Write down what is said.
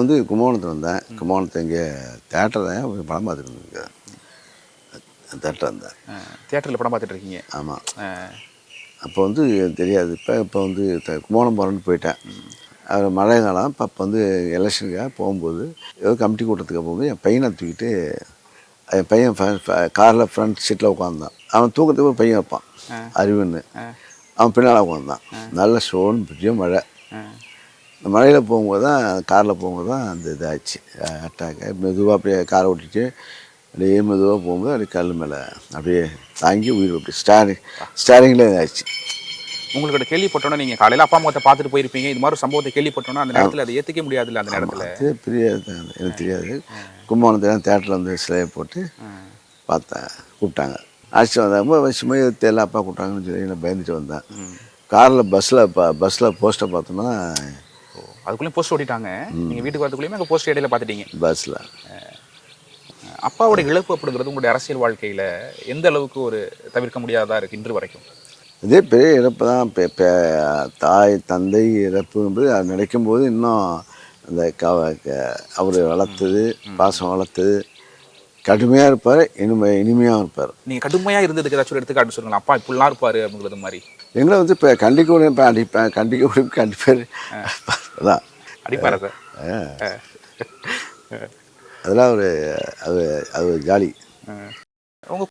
வந்து கும்பகோணத்தில் வந்தேன். கும்பகோணத்தில் இங்கே தேட்டர் தான் படம் பார்த்துட்டு இருந்தேன். தேட்டர் இருந்தேன். தியேட்டரில் படம் பார்த்துட்டு இருக்கீங்க? ஆமாம். அப்போ வந்து தெரியாது. இப்போ வந்து கும்பகோணம் போகிறேன்னு போயிட்டேன். அது மழை காலம். அப்போ வந்து எலெக்ஷனுக்காக போகும்போது ஏதோ கமிட்டி கூட்டத்துக்கு போகும்போது என் பையனை தூக்கிட்டு என் பையன் காரில் ஃப்ரண்ட் சீட்டில் உட்காந்தான். அவன் தூக்கத்துக்கு ஒரு பையன் வைப்பான் அறிவுன்னு. அவன் பின்னால் உட்காந்தான். நல்ல ஷோன்னு பெரிய மழை. இந்த மழையில் போகும்போது தான் காரில் போகும்போது தான் அந்த இதாகிடுச்சு அட்டாக்கு. மெதுவாக அப்படியே காரை ஓட்டிட்டு அப்படியே மெதுவாக போகும்போது அப்படியே கல் மேலே அப்படியே தாங்கி உயிர் அப்படி ஸ்டேரிங்கில் இதாகிடுச்சு. உங்களுக்கு கேள்விப்பட்டோன்னா நீங்கள் காலையில் அப்பா அம்மாவை பார்த்துட்டு போயிருப்பீங்க. இது மாதிரி சம்பவத்தை கேள்விப்பட்டோன்னா அந்த நேரத்தில் அதை ஏற்றுக்க முடியாதுல்ல? அந்த நேரத்தில் அது பெரிய எனக்கு தெரியாது. கும்பகோணத்தில் தேட்டரில் வந்து சிலையை போட்டு பார்த்தேன். கூப்பிட்டாங்க. அழைச்சிட்டு வந்தாங்க. சுமையை தெரியல அப்பா கூப்பிட்டாங்கன்னு சொல்லி நான் பயந்துட்டு வந்தேன். காரில் பஸ்ஸில் போஸ்ட்டை பார்த்தோன்னா அதுக்குள்ளேயும் போஸ்ட் ஓட்டிட்டாங்க. நீங்கள் வீட்டுக்கு வரதுக்குள்ளேயுமே அங்கே போஸ்ட் இடையில பார்த்துட்டீங்க பஸ்ஸில். அப்பாவோட இழப்பு அப்படிங்கிறது உங்களுடைய அரசியல் வாழ்க்கையில் எந்த அளவுக்கு ஒரு தவிர்க்க முடியாததாக இருக்குது இன்று வரைக்கும்? இதே பெரிய இறப்பு தான். தாய் தந்தை இறப்புங்கிறது அது நினைக்கும்போது இன்னும் அந்த அவர் வளர்த்தது, பாசம் வளர்த்தது, கடுமையாக இருப்பார், இனிமையாக இருப்பார். நீங்கள் கடுமையாக இருந்ததுக்கு ஏதாச்சும் ஒரு எடுத்துக்காட்டு சொல்லுங்கள். அப்பா இப்படிலாம் இருப்பார் அப்படிங்கிறது மாதிரி. எங்களை வந்து இப்போ கண்டிக்க முடியும், இப்போ அடிப்பேன், கண்டிக்க முடியும், கண்டிப்பார். அதான் அடிப்பாரா சார்? அதெல்லாம் ஒரு அது அது ஜாலி. உங்கள்